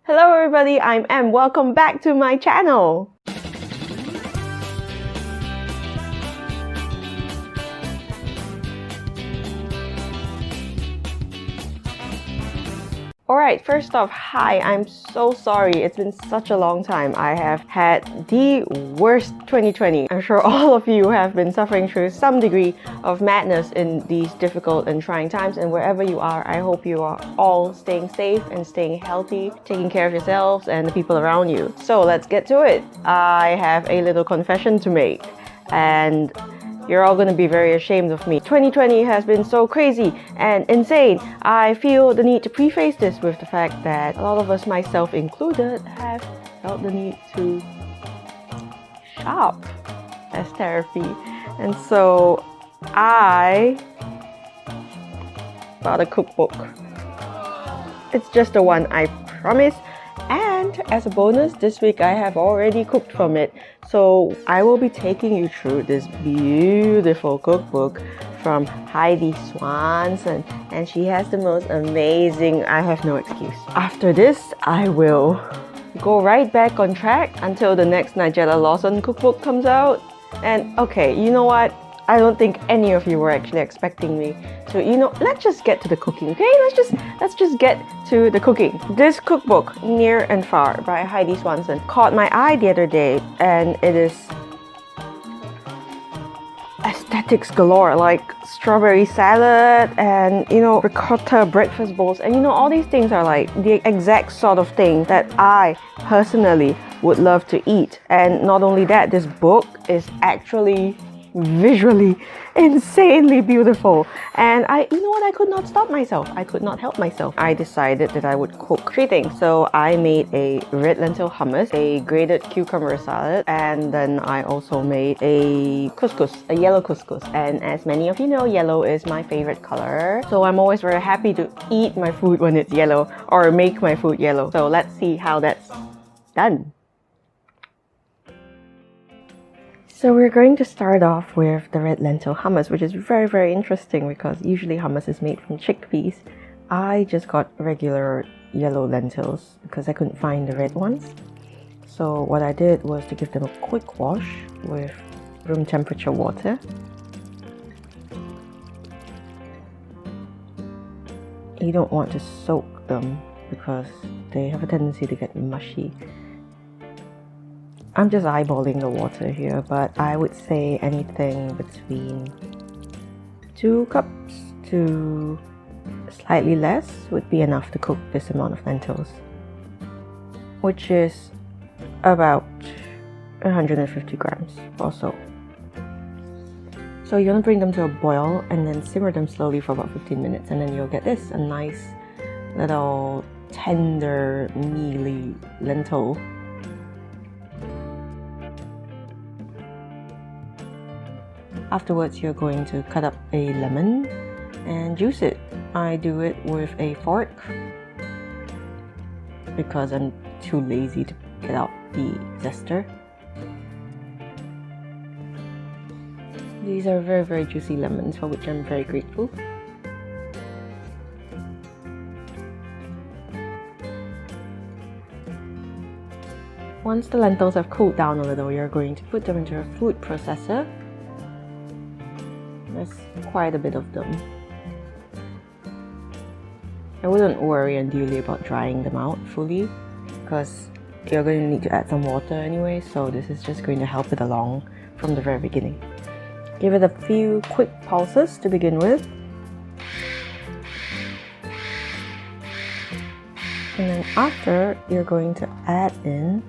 Hello everybody, I'm Em. Welcome back to my channel. Alright, first off, hi, I'm so sorry. It's been such a long time. I have had the worst 2020. I'm sure all of you have been suffering through some degree of madness in these difficult and trying times, and wherever you are, I hope you are all staying safe and staying healthy, taking care of yourselves and the people around you. So let's get to it. I have a little confession to make, and you're all going to be very ashamed of me. 2020 has been so crazy and insane. I feel the need to preface this with the fact that a lot of us, myself included, have felt the need to shop as therapy. And so I bought a cookbook. It's just the one, I promise. And as a bonus, this week I have already cooked from it. So I will be taking you through this beautiful cookbook from Heidi Swanson, and she has the most amazing, I have no excuse. After this, I will go right back on track until the next Nigella Lawson cookbook comes out. And okay, you know what? I don't think any of you were actually expecting me to, let's just get to the cooking, okay? Let's just get to the cooking. This cookbook, Near and Far by Heidi Swanson, caught my eye the other day, and it is aesthetics galore, like strawberry salad and, ricotta breakfast bowls. And all these things are like the exact sort of thing that I personally would love to eat. And not only that, this book is actually visually insanely beautiful, and I could not stop myself. I could not help myself. I decided that I would cook 3 things. So I made a red lentil hummus, a grated cucumber salad, and then I also made a couscous, a yellow couscous. And as many of you know, yellow is my favorite color, so I'm always very happy to eat my food when it's yellow or make my food yellow. So let's see how that's done. So we're going to start off with the red lentil hummus, which is very, very interesting because usually hummus is made from chickpeas. I just got regular yellow lentils because I couldn't find the red ones. So what I did was to give them a quick wash with room temperature water. You don't want to soak them because they have a tendency to get mushy. I'm just eyeballing the water here, but I would say anything between 2 cups to slightly less would be enough to cook this amount of lentils, which is about 150 grams or so. So you're gonna bring them to a boil and then simmer them slowly for about 15 minutes, and then you'll get this, a nice little tender, mealy lentil. Afterwards, you're going to cut up a lemon and juice it. I do it with a fork because I'm too lazy to get out the zester. These are very, very juicy lemons, for which I'm very grateful. Once the lentils have cooled down a little, you're going to put them into a food processor. There's quite a bit of them. I wouldn't worry unduly about drying them out fully because you're going to need to add some water anyway, so this is just going to help it along from the very beginning. Give it a few quick pulses to begin with. And then after, you're going to add in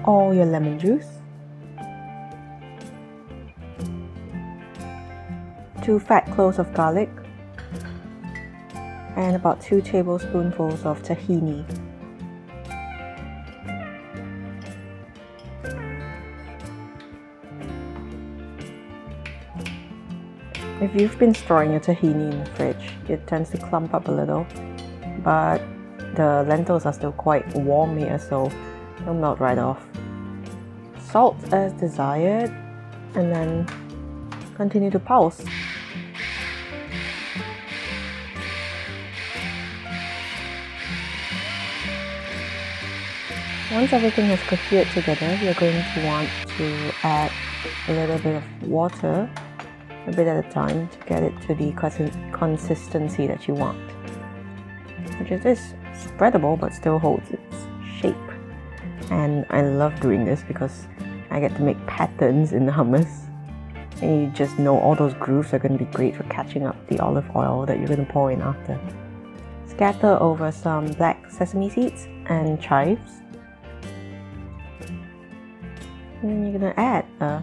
all your lemon juice, 2 fat cloves of garlic, and about 2 tablespoonfuls of tahini. If you've been storing your tahini in the fridge, it tends to clump up a little, but the lentils are still quite warm here, so they'll melt right off. Salt as desired, and then continue to pulse. Once everything has cohered together, you're going to want to add a little bit of water, a bit at a time, to get it to the consistency that you want, which is this spreadable but still holds its shape. And I love doing this because I get to make patterns in the hummus, and you just know all those grooves are going to be great for catching up the olive oil that you're going to pour in after. Scatter over some black sesame seeds and chives, and then you're going to add a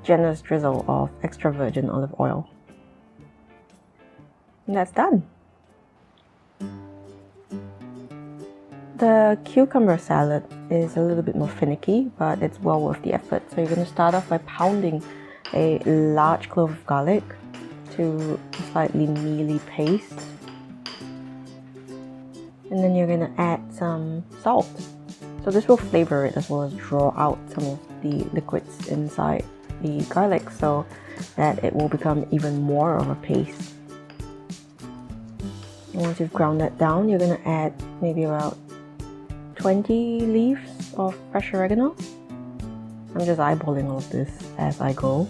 generous drizzle of extra virgin olive oil. And that's done. The cucumber salad is a little bit more finicky, but it's well worth the effort. So you're going to start off by pounding a large clove of garlic to a slightly mealy paste. And then you're going to add some salt. So this will flavor it as well as draw out some of the liquids inside the garlic so that it will become even more of a paste. And once you've ground that down, you're going to add maybe about 20 leaves of fresh oregano. I'm just eyeballing all of this as I go.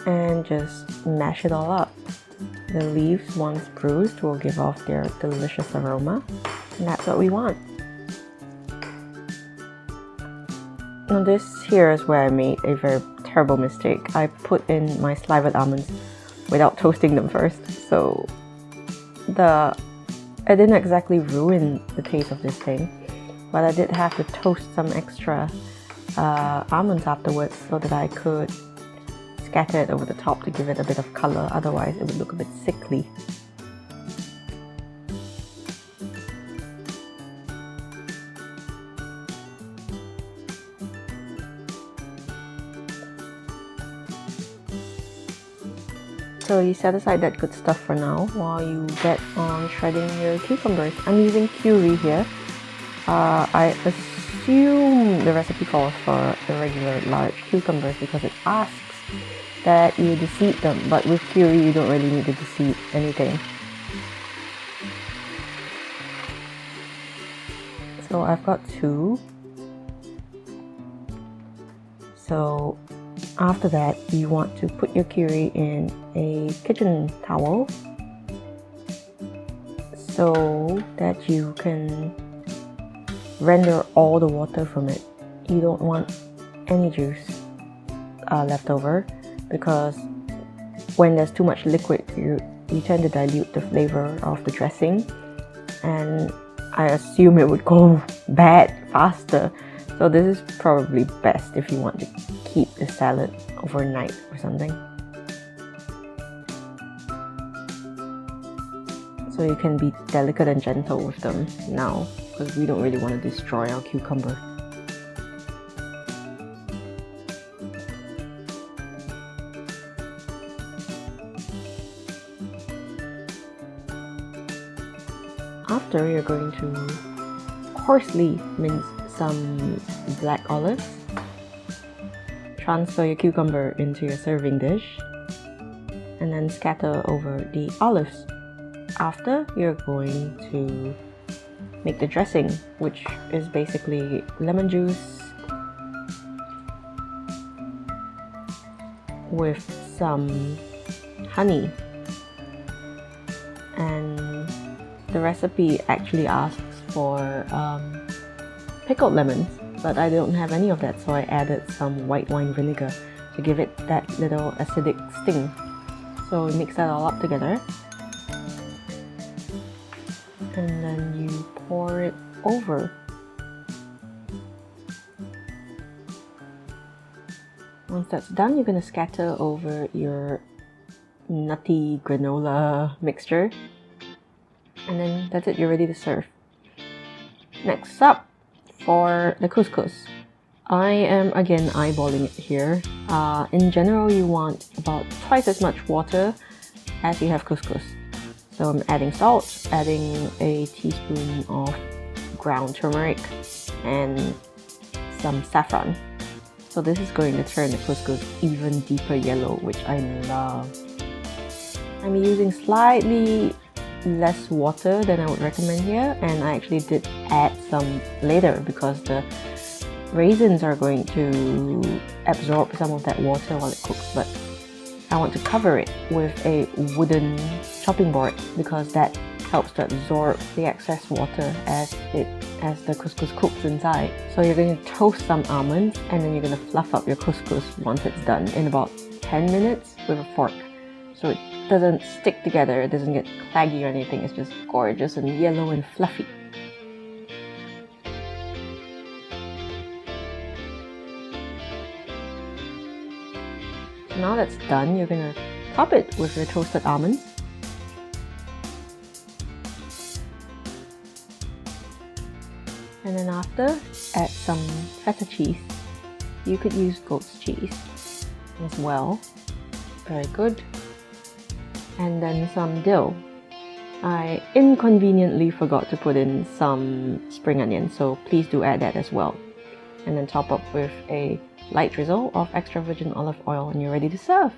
And just mash it all up. The leaves, once bruised, will give off their delicious aroma. And that's what we want. Now this here is where I made a very terrible mistake. I put in my slivered almonds without toasting them first. So I didn't exactly ruin the taste of this thing, but I did have to toast some extra almonds afterwards so that I could scatter it over the top to give it a bit of color, otherwise it would look a bit sickly. So you set aside that good stuff for now while you get on shredding your cucumbers. I'm using curry here. I assume the recipe calls for the regular large cucumbers because it asks that you deseed them, but with curry you don't really need to deseed anything. So I've got 2. So after that, you want to put your curry in a kitchen towel so that you can render all the water from it. You don't want any juice left over, because when there's too much liquid, you tend to dilute the flavor of the dressing, and I assume it would go bad faster. So this is probably best if you want to keep the salad overnight or something. So you can be delicate and gentle with them now, because we don't really want to destroy our cucumber. After, you're going to coarsely mince some black olives. Transfer your cucumber into your serving dish and then scatter over the olives. After, you're going to make the dressing, which is basically lemon juice with some honey, and the recipe actually asks for pickled lemons, but I don't have any of that, so I added some white wine vinegar to give it that little acidic sting. So we mix that all up together, and then you pour it over. Once that's done, you're going to scatter over your nutty granola mixture, and then that's it, you're ready to serve. Next up, for the couscous, I am again eyeballing it here. In general, you want about twice as much water as you have couscous. So I'm adding salt, adding a teaspoon of ground turmeric and some saffron. So this is going to turn the couscous even deeper yellow, which I love. I'm using slightly less water than I would recommend here, and I actually did add some later because the raisins are going to absorb some of that water while it cooks, but I want to cover it with a wooden chopping board because that helps to absorb the excess water as the couscous cooks inside. So you're going to toast some almonds and then you're going to fluff up your couscous once it's done in about 10 minutes with a fork. So it doesn't stick together, it doesn't get claggy or anything, it's just gorgeous and yellow and fluffy. So now that's done, you're going to top it with your toasted almonds. And then after, add some feta cheese. You could use goat's cheese as well. Very good. And then some dill. I inconveniently forgot to put in some spring onion, so please do add that as well. And then top up with a light drizzle of extra virgin olive oil and you're ready to serve.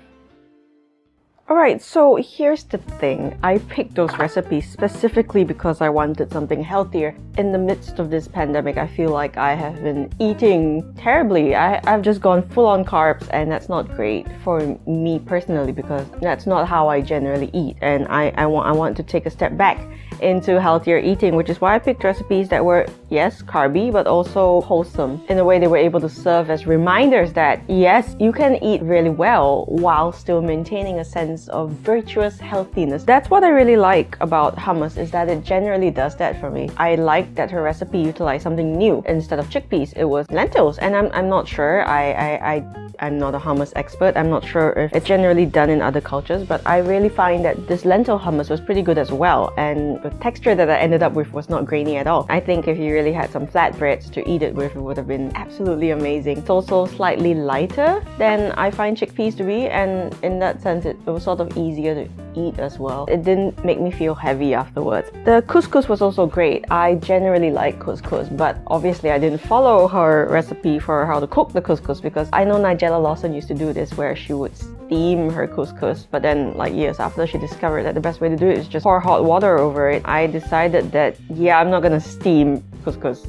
Alright, so here's the thing. I picked those recipes specifically because I wanted something healthier. In the midst of this pandemic, I feel like I have been eating terribly. I've just gone full on carbs, and that's not great for me personally because that's not how I generally eat, and I want to take a step back into healthier eating, which is why I picked recipes that were, yes, carby, but also wholesome. In a way, they were able to serve as reminders that, yes, you can eat really well while still maintaining a sense of virtuous healthiness. That's what I really like about hummus, is that it generally does that for me. I like that her recipe utilized something new. Instead of chickpeas, it was lentils, and I'm not sure. I'm not a hummus expert. I'm not sure if it's generally done in other cultures, but I really find that this lentil hummus was pretty good as well, and the texture that I ended up with was not grainy at all. I think if you really had some flatbreads to eat it with, it would have been absolutely amazing. It's also slightly lighter than I find chickpeas to be, and in that sense it was sort of easier to eat as well. It didn't make me feel heavy afterwards. The couscous was also great. I generally like couscous, but obviously I didn't follow her recipe for how to cook the couscous because I know Nigella Lawson used to do this where she would steam her couscous, but then like years after she discovered that the best way to do it is just pour hot water over it. I decided that yeah, I'm not gonna steam couscous.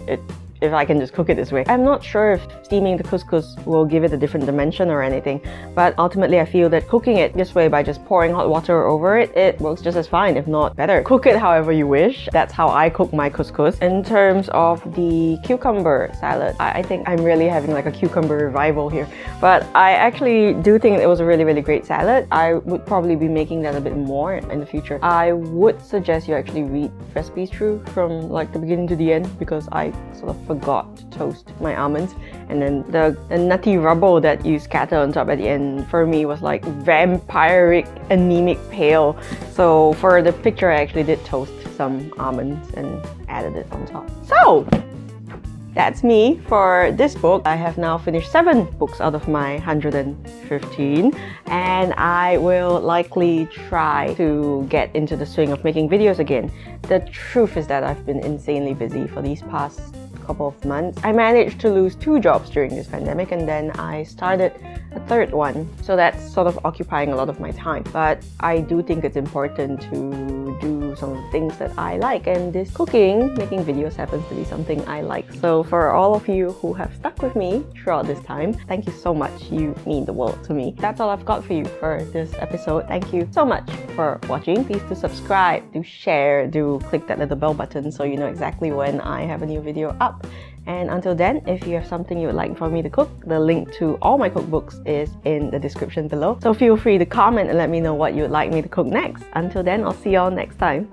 If I can just cook it this way. I'm not sure if steaming the couscous will give it a different dimension or anything, but ultimately I feel that cooking it this way by just pouring hot water over it, it works just as fine, if not better. Cook it however you wish. That's how I cook my couscous. In terms of the cucumber salad, I think I'm really having like a cucumber revival here, but I actually do think it was a really, really great salad. I would probably be making that a bit more in the future. I would suggest you actually read recipes through from like the beginning to the end because I sort of forgot to toast my almonds, and then the nutty rubble that you scatter on top at the end for me was like vampiric anemic pale. So for the picture I actually did toast some almonds and added it on top. So that's me for this book. I have now finished 7 books out of my 115, and I will likely try to get into the swing of making videos again. The truth is that I've been insanely busy for these past couple of months. I managed to lose 2 jobs during this pandemic, and then I started a 3rd one. So that's sort of occupying a lot of my time. But I do think it's important to do some of the things that I like, and this cooking, making videos happens to be something I like. So for all of you who have stuck with me throughout this time, thank you so much. You mean the world to me. That's all I've got for you for this episode. Thank you so much for watching. Please do subscribe, do share, do click that little bell button so you know exactly when I have a new video up. And until then, if you have something you would like for me to cook, the link to all my cookbooks is in the description below. So feel free to comment and let me know what you would like me to cook next. Until then, I'll see you all next time.